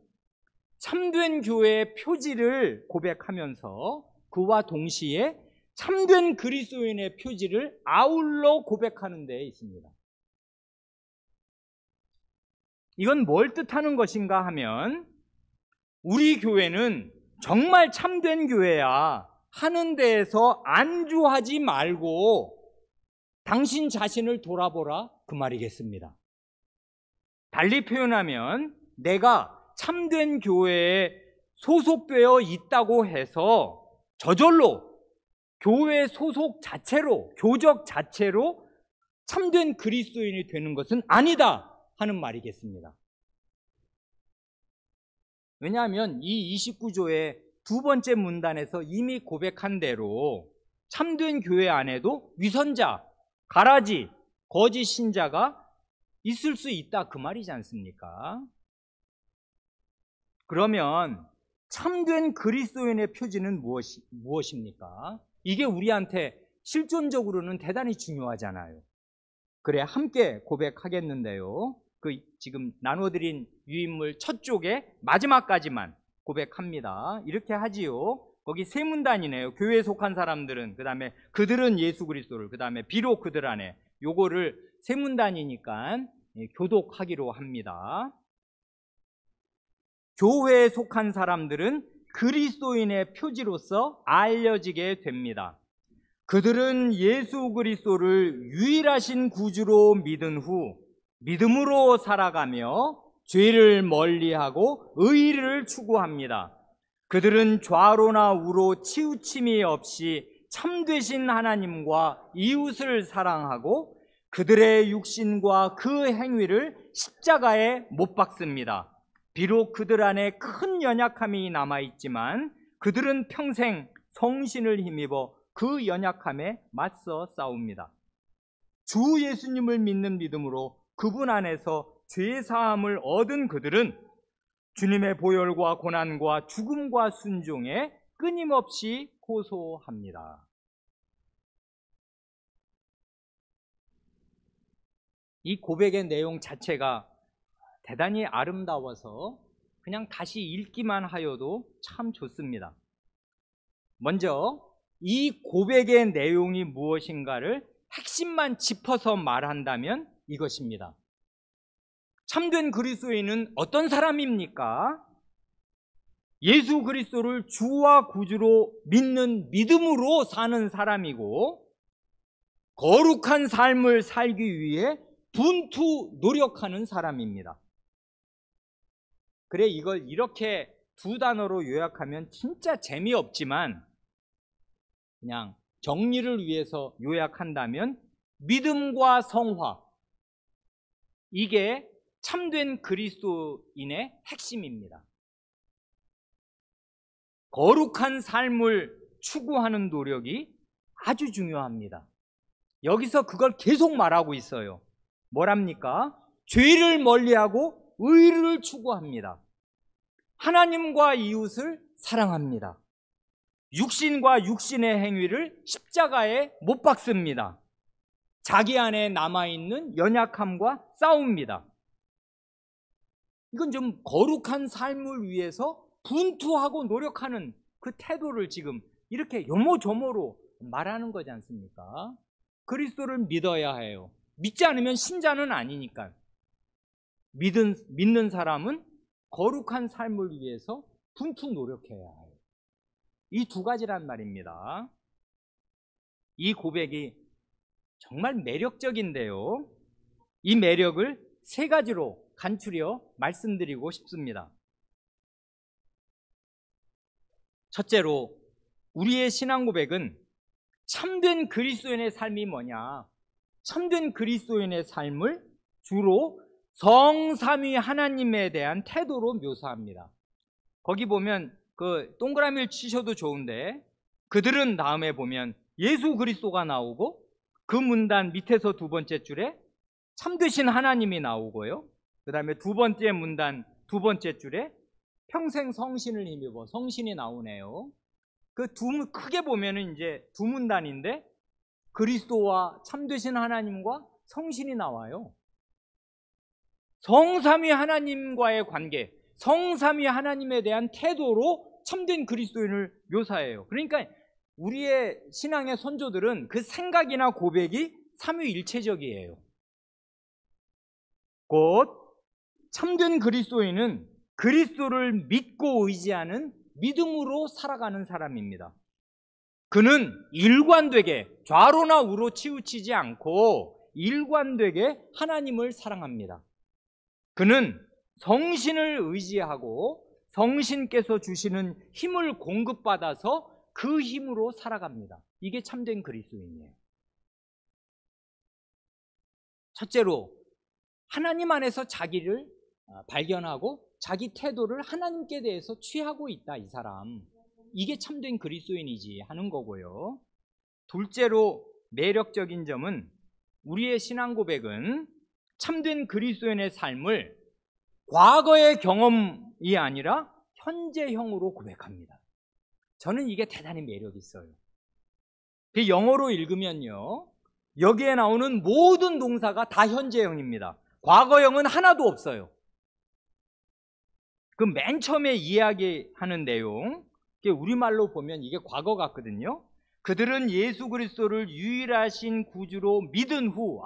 참된 교회의 표지를 고백하면서 그와 동시에 참된 그리스도인의 표지를 아울러 고백하는 데 있습니다. 이건 뭘 뜻하는 것인가 하면 우리 교회는 정말 참된 교회야 하는 데에서 안주하지 말고 당신 자신을 돌아보라 그 말이겠습니다. 달리 표현하면 내가 참된 교회에 소속되어 있다고 해서 저절로 교회 소속 자체로, 교적 자체로 참된 그리스도인이 되는 것은 아니다 하는 말이겠습니다. 왜냐하면 이 29조의 두 번째 문단에서 이미 고백한 대로 참된 교회 안에도 위선자, 가라지, 거짓 신자가 있을 수 있다 그 말이지 않습니까? 그러면 참된 그리스도인의 표지는 무엇입니까? 이게 우리한테 실존적으로는 대단히 중요하잖아요. 그래, 함께 고백하겠는데요. 지금 나눠드린 유인물 첫 쪽에 마지막까지만 고백합니다. 이렇게 하지요. 거기 세 문단이네요. 교회에 속한 사람들은, 그 다음에 그들은 예수 그리스도를, 그 다음에 비록 그들 안에, 요거를 세 문단이니까 교독하기로 합니다. 교회에 속한 사람들은 그리스도인의 표지로서 알려지게 됩니다. 그들은 예수 그리스도를 유일하신 구주로 믿은 후 믿음으로 살아가며 죄를 멀리하고 의를 추구합니다. 그들은 좌로나 우로 치우침이 없이 참되신 하나님과 이웃을 사랑하고 그들의 육신과 그 행위를 십자가에 못 박습니다. 비록 그들 안에 큰 연약함이 남아있지만 그들은 평생 성신을 힘입어 그 연약함에 맞서 싸웁니다. 주 예수님을 믿는 믿음으로 그분 안에서 죄사함을 얻은 그들은 주님의 보혈과 고난과 죽음과 순종에 끊임없이 호소합니다. 이 고백의 내용 자체가 대단히 아름다워서 그냥 다시 읽기만 하여도 참 좋습니다. 먼저 이 고백의 내용이 무엇인가를 핵심만 짚어서 말한다면 이것입니다. 참된 그리스도인은 어떤 사람입니까? 예수 그리스도를 주와 구주로 믿는 믿음으로 사는 사람이고 거룩한 삶을 살기 위해 분투 노력하는 사람입니다. 그래, 이걸 이렇게 두 단어로 요약하면 진짜 재미없지만 그냥 정리를 위해서 요약한다면 믿음과 성화, 이게 참된 그리스도인의 핵심입니다. 거룩한 삶을 추구하는 노력이 아주 중요합니다. 여기서 그걸 계속 말하고 있어요. 뭐랍니까? 죄를 멀리하고 의를 추구합니다. 하나님과 이웃을 사랑합니다. 육신과 육신의 행위를 십자가에 못 박습니다. 자기 안에 남아있는 연약함과 싸웁니다. 이건 좀 거룩한 삶을 위해서 분투하고 노력하는 그 태도를 지금 이렇게 요모조모로 말하는 거지 않습니까? 그리스도를 믿어야 해요. 믿지 않으면 신자는 아니니까. 믿는 사람은 거룩한 삶을 위해서 분투 노력해야 해요. 이 두 가지란 말입니다. 이 고백이 정말 매력적인데요. 이 매력을 세 가지로 간추려 말씀드리고 싶습니다. 첫째로, 우리의 신앙 고백은 참된 그리스도인의 삶이 뭐냐? 참된 그리스도인의 삶을 주로 성삼위 하나님에 대한 태도로 묘사합니다. 거기 보면 그 동그라미를 치셔도 좋은데 그들은 다음에 보면 예수 그리스도가 나오고 그 문단 밑에서 두 번째 줄에 참되신 하나님이 나오고요. 그 다음에 두 번째 문단 두 번째 줄에 평생 성신을 힘입어 성신이 나오네요. 그 크게 보면은 이제 두 문단인데 그리스도와 참되신 하나님과 성신이 나와요. 성삼위 하나님과의 관계, 성삼위 하나님에 대한 태도로 참된 그리스도인을 묘사해요. 그러니까 우리의 신앙의 선조들은 그 생각이나 고백이 삼위일체적이에요. 곧 참된 그리스도인은 그리스도를 믿고 의지하는 믿음으로 살아가는 사람입니다. 그는 일관되게 좌로나 우로 치우치지 않고 일관되게 하나님을 사랑합니다. 그는 성신을 의지하고 성신께서 주시는 힘을 공급받아서 그 힘으로 살아갑니다. 이게 참된 그리스도인이에요. 첫째로, 하나님 안에서 자기를 발견하고 자기 태도를 하나님께 대해서 취하고 있다, 이 사람. 이게 참된 그리스도인이지 하는 거고요. 둘째로 매력적인 점은 우리의 신앙 고백은 참된 그리스도인의 삶을 과거의 경험이 아니라 현재형으로 고백합니다. 저는 이게 대단히 매력이 있어요. 영어로 읽으면요, 여기에 나오는 모든 동사가 다 현재형입니다. 과거형은 하나도 없어요. 그 맨 처음에 이야기하는 내용, 우리말로 보면 이게 과거 같거든요. 그들은 예수 그리스도를 유일하신 구주로 믿은 후,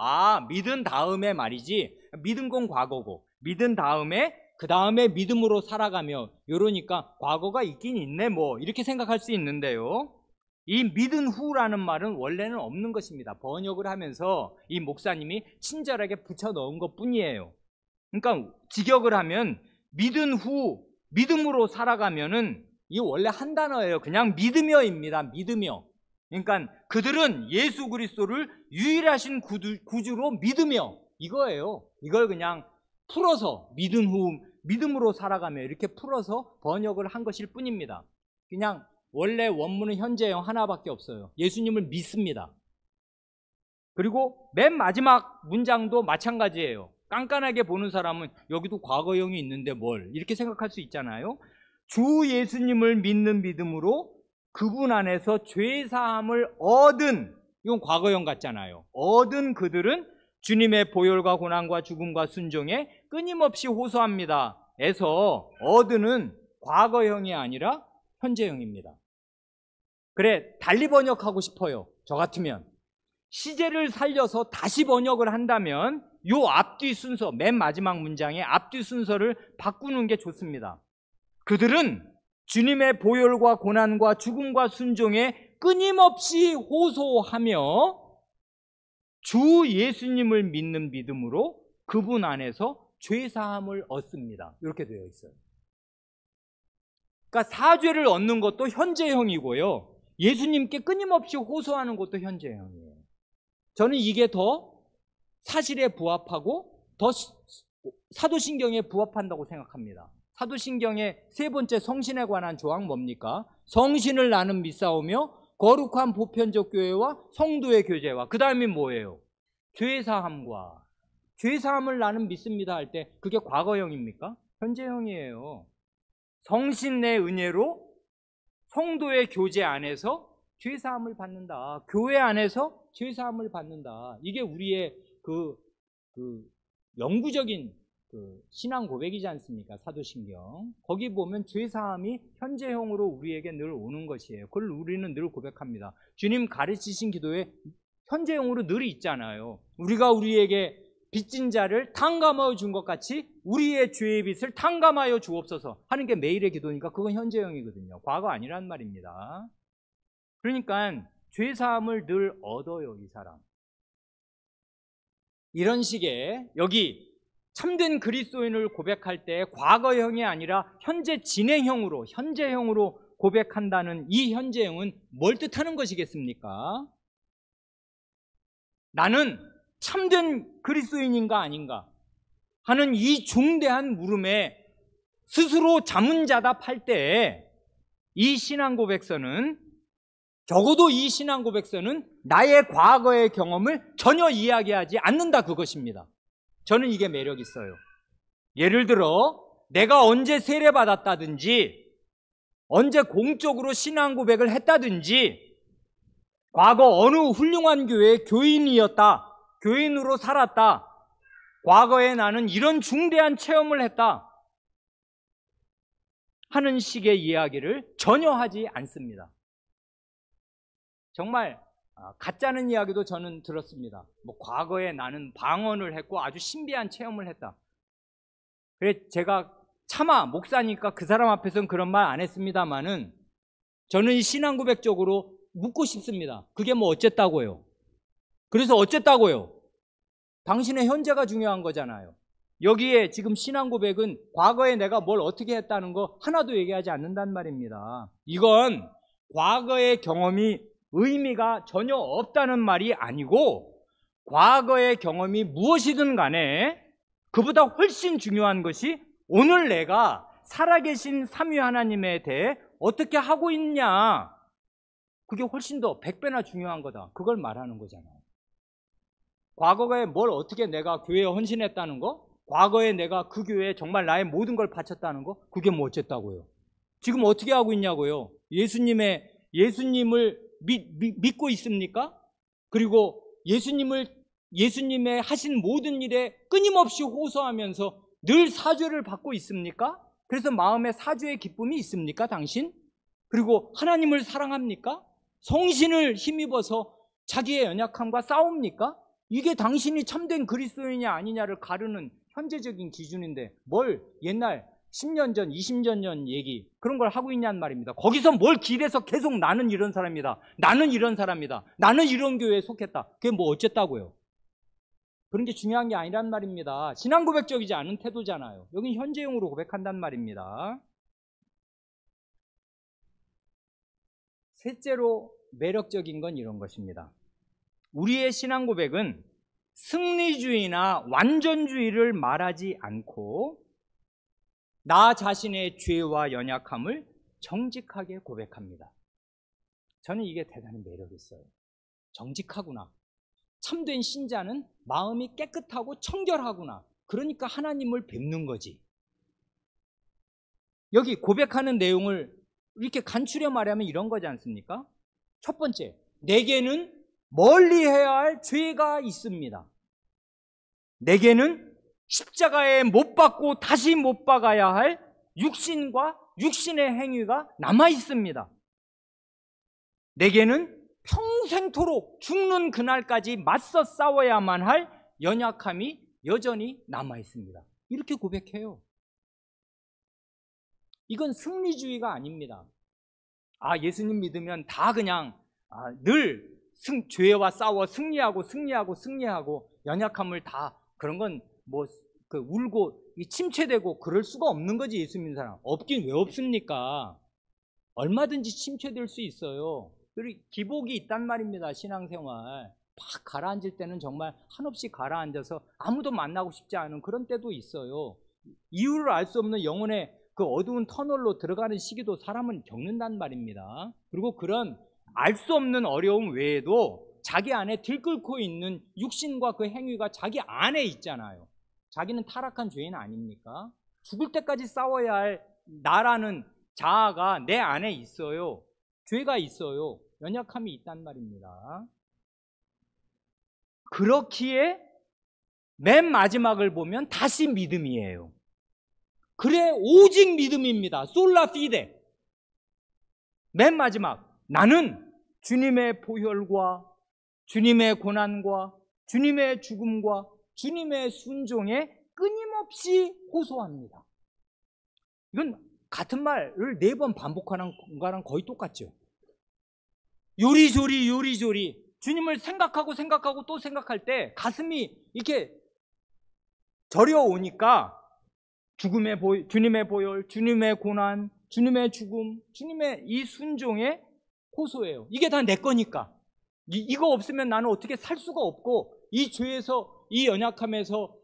믿은 다음에 말이지, 믿은 건 과거고, 믿은 다음에 그 다음에 믿음으로 살아가며, 이러니까 과거가 있긴 있네 뭐 이렇게 생각할 수 있는데요, 이 믿은 후라는 말은 원래는 없는 것입니다. 번역을 하면서 이 목사님이 친절하게 붙여 넣은 것 뿐이에요. 그러니까 직역을 하면 믿은 후, 믿음으로 살아가면은 이게 원래 한 단어예요. 그냥 믿으며입니다. 믿으며. 그러니까 그들은 예수 그리스도를 유일하신 구주로 믿으며, 이거예요. 이걸 그냥 풀어서 믿은 후, 믿음으로 살아가며 이렇게 풀어서 번역을 한 것일 뿐입니다. 그냥 원래 원문은 현재형 하나밖에 없어요. 예수님을 믿습니다. 그리고 맨 마지막 문장도 마찬가지예요. 깐깐하게 보는 사람은 여기도 과거형이 있는데 뭘 이렇게 생각할 수 있잖아요. 주 예수님을 믿는 믿음으로 그분 안에서 죄사함을 얻은, 이건 과거형 같잖아요. 얻은 그들은 주님의 보혈과 고난과 죽음과 순종에 끊임없이 호소합니다. 에서 얻은은 과거형이 아니라 현재형입니다. 그래, 달리 번역하고 싶어요. 저 같으면 시제를 살려서 다시 번역을 한다면 요 앞뒤 순서, 맨 마지막 문장의 앞뒤 순서를 바꾸는 게 좋습니다. 그들은 주님의 보혈과 고난과 죽음과 순종에 끊임없이 호소하며 주 예수님을 믿는 믿음으로 그분 안에서 죄사함을 얻습니다. 이렇게 되어 있어요. 그러니까 사죄를 얻는 것도 현재형이고요, 예수님께 끊임없이 호소하는 것도 현재형이에요. 저는 이게 더 사실에 부합하고 더 사도신경에 부합한다고 생각합니다. 사도신경의 세 번째 성신에 관한 조항 뭡니까? 성신을 나는 믿사오며 거룩한 보편적 교회와 성도의 교제와, 그 다음이 뭐예요? 죄사함과, 죄사함을 나는 믿습니다 할 때 그게 과거형입니까? 현재형이에요. 성신 내 은혜로 성도의 교제 안에서 죄사함을 받는다. 교회 안에서 죄사함을 받는다. 이게 우리의 그 영구적인 신앙 고백이지 않습니까? 사도신경. 거기 보면 죄사함이 현재형으로 우리에게 늘 오는 것이에요. 그걸 우리는 늘 고백합니다. 주님 가르치신 기도에 현재형으로 늘 있잖아요. 우리가 우리에게 빚진 자를 탕감하여 준 것 같이 우리의 죄의 빚을 탕감하여 주옵소서 하는 게 매일의 기도니까 그건 현재형이거든요. 과거 아니란 말입니다. 그러니까 죄사함을 늘 얻어요, 이 사람. 이런 식의, 여기 참된 그리스도인을 고백할 때 과거형이 아니라 현재 진행형으로, 현재형으로 고백한다는 이 현재형은 뭘 뜻하는 것이겠습니까? 나는 참된 그리스도인인가 아닌가 하는 이 중대한 물음에 스스로 자문자답할 때 이 신앙 고백서는, 적어도 이 신앙 고백서는 나의 과거의 경험을 전혀 이야기하지 않는다, 그것입니다. 저는 이게 매력 있어요. 예를 들어 내가 언제 세례받았다든지, 언제 공적으로 신앙 고백을 했다든지, 과거 어느 훌륭한 교회의 교인이었다, 교인으로 살았다, 과거에 나는 이런 중대한 체험을 했다 하는 식의 이야기를 전혀 하지 않습니다. 정말 가짜는 이야기도 저는 들었습니다. 과거에 나는 방언을 했고 아주 신비한 체험을 했다. 그래, 제가 차마 목사니까 그 사람 앞에서는 그런 말 안 했습니다만은 저는 이 신앙 고백적으로 묻고 싶습니다. 그게 뭐 어쨌다고요? 그래서 어쨌다고요? 당신의 현재가 중요한 거잖아요. 여기에 지금 신앙 고백은 과거에 내가 뭘 어떻게 했다는 거 하나도 얘기하지 않는단 말입니다. 이건 과거의 경험이 의미가 전혀 없다는 말이 아니고, 과거의 경험이 무엇이든 간에 그보다 훨씬 중요한 것이 오늘 내가 살아계신 삼위 하나님에 대해 어떻게 하고 있냐, 그게 훨씬 더 100배나 중요한 거다, 그걸 말하는 거잖아요. 과거에 뭘 어떻게 내가 교회에 헌신했다는 거? 과거에 내가 그 교회에 정말 나의 모든 걸 바쳤다는 거? 그게 뭐 어쨌다고요? 지금 어떻게 하고 있냐고요? 예수님을 믿고 있습니까? 그리고 예수님의 하신 모든 일에 끊임없이 호소하면서 늘 사죄를 받고 있습니까? 그래서 마음에 사죄의 기쁨이 있습니까, 당신? 그리고 하나님을 사랑합니까? 성신을 힘입어서 자기의 연약함과 싸웁니까? 이게 당신이 참된 그리스도인이 아니냐를 가르는 현재적인 기준인데 뭘 옛날 10년 전, 20년 전 얘기 그런 걸 하고 있냐는 말입니다. 거기서 뭘 기대서 계속 나는 이런 사람이다. 나는 이런 사람이다. 나는 이런 교회에 속했다. 그게 뭐 어쨌다고요? 그런 게 중요한 게 아니란 말입니다. 신앙 고백적이지 않은 태도잖아요. 여긴 현재형으로 고백한단 말입니다. 셋째로 매력적인 건 이런 것입니다. 우리의 신앙 고백은 승리주의나 완전주의를 말하지 않고 나 자신의 죄와 연약함을 정직하게 고백합니다. 저는 이게 대단히 매력이 있어요. 정직하구나. 참된 신자는 마음이 깨끗하고 청결하구나. 그러니까 하나님을 뵙는 거지. 여기 고백하는 내용을 이렇게 간추려 말하면 이런 거지 않습니까? 첫 번째, 내게는 멀리해야 할 죄가 있습니다. 내게는 십자가에 못 박고 다시 못 박아야 할 육신과 육신의 행위가 남아 있습니다. 내게는 평생토록 죽는 그날까지 맞서 싸워야만 할 연약함이 여전히 남아 있습니다. 이렇게 고백해요. 이건 승리주의가 아닙니다. 예수님 믿으면 다 그냥 늘 죄와 싸워 승리하고 연약함을 다 그런 건 뭐 울고 침체되고 그럴 수가 없는 거지. 예수 믿는 사람 없긴 왜 없습니까? 얼마든지 침체될 수 있어요. 그리고 기복이 있단 말입니다. 신앙생활 막 가라앉을 때는 정말 한없이 가라앉아서 아무도 만나고 싶지 않은 그런 때도 있어요. 이유를 알 수 없는 영혼의 그 어두운 터널로 들어가는 시기도 사람은 겪는단 말입니다. 그리고 그런 알 수 없는 어려움 외에도 자기 안에 들끓고 있는 육신과 그 행위가 자기 안에 있잖아요. 자기는 타락한 죄인 아닙니까? 죽을 때까지 싸워야 할 나라는 자아가 내 안에 있어요. 죄가 있어요. 연약함이 있단 말입니다. 그렇기에 맨 마지막을 보면 다시 믿음이에요. 그래, 오직 믿음입니다. 솔라 피데. 맨 마지막, 나는 주님의 보혈과 주님의 고난과 주님의 죽음과 주님의 순종에 끊임없이 호소합니다. 이건 같은 말을 4번 반복하는 거랑 거의 똑같죠. 요리조리 주님을 생각하고 또 생각할 때 가슴이 이렇게 저려오니까 주님의 보혈, 주님의 고난, 주님의 죽음, 주님의 이 순종에 호소해요. 이게 다 내 거니까. 이거 없으면 나는 어떻게 살 수가 없고 이 죄에서 이 연약함에서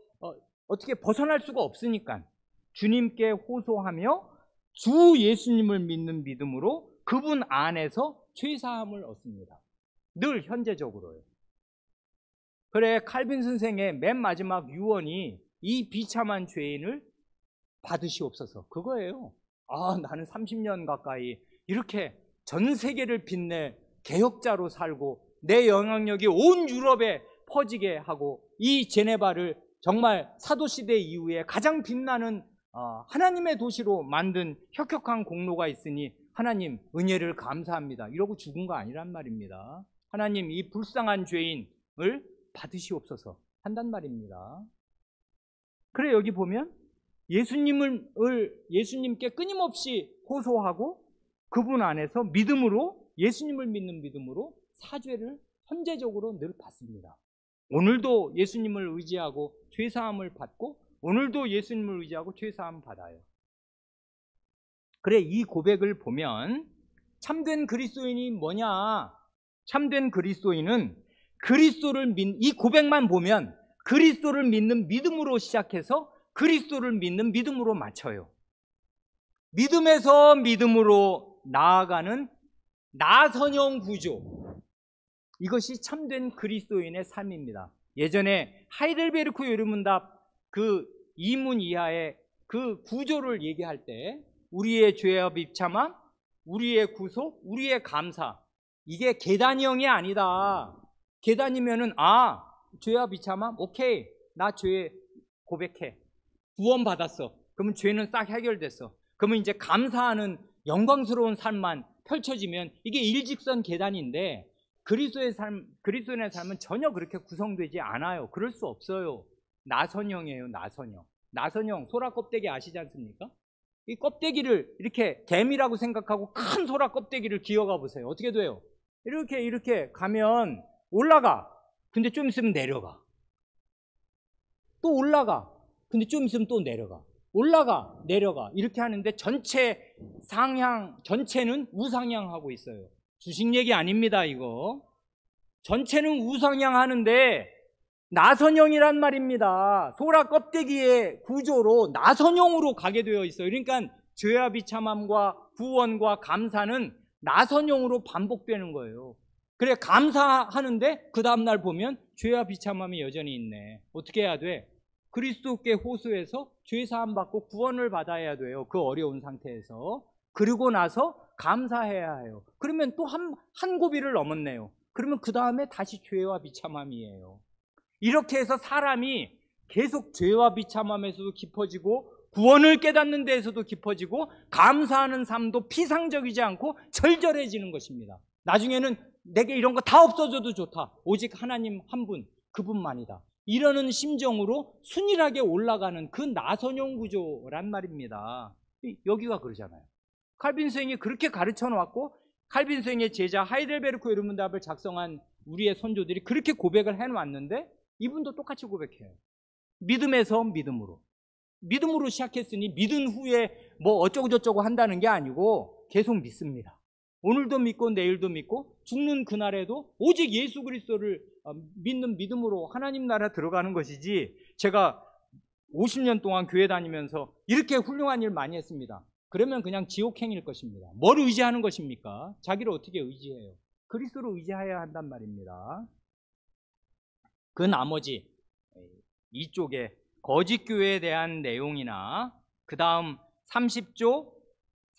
어떻게 벗어날 수가 없으니까 주님께 호소하며 주 예수님을 믿는 믿음으로 그분 안에서 죄사함을 얻습니다. 늘 현재적으로요. 그래, 칼빈 선생의 맨 마지막 유언이 이 비참한 죄인을 받으시옵소서 그거예요. 나는 30년 가까이 이렇게 전 세계를 빛낼 개혁자로 살고 내 영향력이 온 유럽에 퍼지게 하고 이 제네바를 정말 사도시대 이후에 가장 빛나는 하나님의 도시로 만든 혁혁한 공로가 있으니 하나님 은혜를 감사합니다. 이러고 죽은 거 아니란 말입니다. 하나님 이 불쌍한 죄인을 받으시옵소서 한단 말입니다. 그래, 여기 보면 예수님께 끊임없이 호소하고 그분 안에서 믿음으로 예수님을 믿는 믿음으로 사죄를 현재적으로 늘 받습니다. 오늘도 예수님을 의지하고 죄사함을 받고 오늘도 예수님을 의지하고 죄사함을 받아요. 그래, 이 고백을 보면 참된 그리스도인이 뭐냐? 참된 그리스도인은 이 고백만 보면 그리스도를 믿는 믿음으로 시작해서 그리스도를 믿는 믿음으로 맞춰요. 믿음에서 믿음으로 나아가는 나선형 구조, 이것이 참된 그리스도인의 삶입니다. 예전에 하이델베르크 요리문답 그 이문 이하의 그 구조를 얘기할 때 우리의 죄와 비참함, 우리의 구속, 우리의 감사, 이게 계단형이 아니다. 계단이면은 죄와 비참함, 오케이, 나 죄 고백해, 구원 받았어. 그러면 죄는 싹 해결됐어. 그러면 이제 감사하는 영광스러운 삶만 펼쳐지면 이게 일직선 계단인데, 그리스도의 삶은 전혀 그렇게 구성되지 않아요. 그럴 수 없어요. 나선형이에요. 나선형, 소라 껍데기 아시지 않습니까? 이 껍데기를 이렇게 뱀이라고 생각하고 큰 소라 껍데기를 기어가 보세요. 어떻게 돼요? 이렇게 가면 올라가. 근데 좀 있으면 내려가. 또 올라가. 근데 좀 있으면 또 내려가. 올라가, 내려가. 이렇게 하는데 전체는 우상향하고 있어요. 주식 얘기 아닙니다, 이거. 전체는 우상향 하는데 나선형이란 말입니다. 소라 껍데기의 구조로 나선형으로 가게 되어 있어요. 그러니까 죄와 비참함과 구원과 감사는 나선형으로 반복되는 거예요. 그래, 감사하는데 그 다음날 보면 죄와 비참함이 여전히 있네. 어떻게 해야 돼? 그리스도께 호소해서 죄 사함 받고 구원을 받아야 돼요. 그 어려운 상태에서. 그리고 나서 감사해야 해요. 그러면 또 한 고비를 넘었네요. 그러면 그 다음에 다시 죄와 비참함이에요. 이렇게 해서 사람이 계속 죄와 비참함에서도 깊어지고 구원을 깨닫는 데에서도 깊어지고 감사하는 삶도 피상적이지 않고 절절해지는 것입니다. 나중에는 내게 이런 거 다 없어져도 좋다. 오직 하나님 한 분, 그분만이다. 이러는 심정으로 순일하게 올라가는 그 나선형 구조란 말입니다. 여기가 그러잖아요. 칼빈 스행이 그렇게 가르쳐 놓았고, 칼빈 스행의 제자 하이델베르크 요리문답을 작성한 우리의 선조들이 그렇게 고백을 해놓았는데 이분도 똑같이 고백해요. 믿음에서 믿음으로 시작했으니 믿은 후에 뭐 어쩌고저쩌고 한다는 게 아니고 계속 믿습니다. 오늘도 믿고 내일도 믿고 죽는 그날에도 오직 예수 그리스도를 믿는 믿음으로 하나님 나라 들어가는 것이지, 제가 50년 동안 교회 다니면서 이렇게 훌륭한 일 많이 했습니다. 그러면 그냥 지옥행일 것입니다. 뭘 의지하는 것입니까? 자기를 어떻게 의지해요? 그리스도를 의지해야 한단 말입니다. 그 나머지 이쪽에 거짓 교회에 대한 내용이나 그 다음 30조,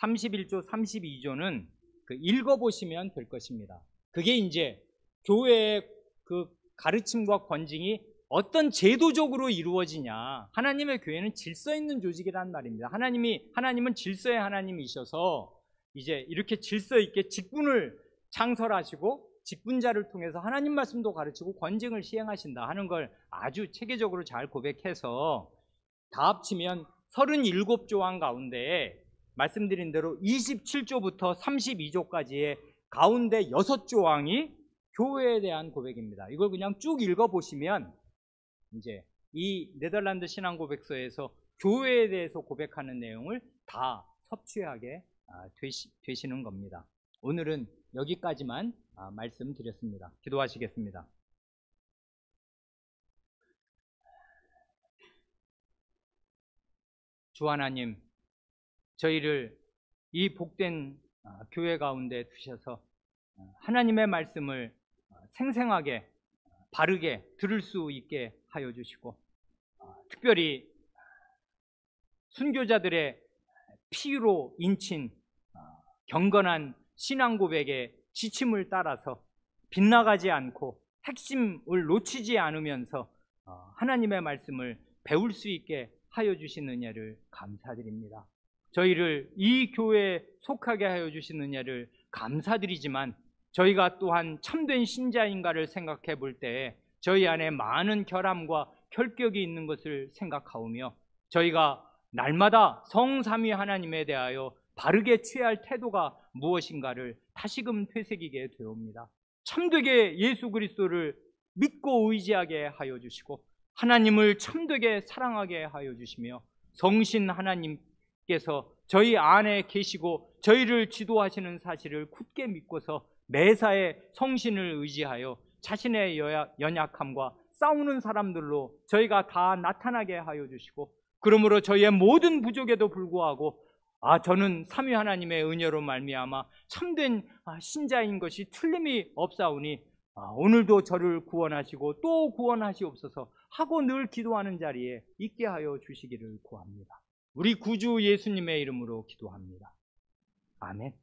31조, 32조는 읽어보시면 될 것입니다. 그게 이제 교회의 그 가르침과 권징이 어떤 제도적으로 이루어지냐. 하나님의 교회는 질서 있는 조직이란 말입니다. 하나님은 질서의 하나님이셔서 이제 이렇게 질서 있게 직분을 창설하시고 직분자를 통해서 하나님 말씀도 가르치고 권징을 시행하신다 하는 걸 아주 체계적으로 잘 고백해서 다 합치면 37조항 가운데 말씀드린 대로 27조부터 32조까지의 가운데 6조항이 교회에 대한 고백입니다. 이걸 그냥 쭉 읽어보시면 이제 이 네덜란드 신앙고백서에서 교회에 대해서 고백하는 내용을 다 섭취하게 되시는 겁니다. 오늘은 여기까지만 말씀드렸습니다. 기도하시겠습니다. 주 하나님, 저희를 이 복된 교회 가운데 두셔서 하나님의 말씀을 생생하게 바르게 들을 수 있게 하여 주시고, 특별히 순교자들의 피로 인친 경건한 신앙 고백의 지침을 따라서 빗나가지 않고 핵심을 놓치지 않으면서 하나님의 말씀을 배울 수 있게 하여 주신 은혜를 감사드립니다. 저희를 이 교회에 속하게 하여 주신 은혜를 감사드리지만, 저희가 또한 참된 신자인가를 생각해 볼 때 저희 안에 많은 결함과 결격이 있는 것을 생각하오며, 저희가 날마다 성삼위 하나님에 대하여 바르게 취할 태도가 무엇인가를 다시금 되새기게 되옵니다. 참되게 예수 그리스도를 믿고 의지하게 하여 주시고, 하나님을 참되게 사랑하게 하여 주시며, 성신 하나님께서 저희 안에 계시고 저희를 지도하시는 사실을 굳게 믿고서 매사에 성신을 의지하여 자신의 연약함과 싸우는 사람들로 저희가 다 나타나게 하여 주시고, 그러므로 저희의 모든 부족에도 불구하고 저는 삼위 하나님의 은혜로 말미암아 참된 신자인 것이 틀림이 없사오니 오늘도 저를 구원하시고 또 구원하시옵소서 하고 늘 기도하는 자리에 있게 하여 주시기를 구합니다. 우리 구주 예수님의 이름으로 기도합니다. 아멘.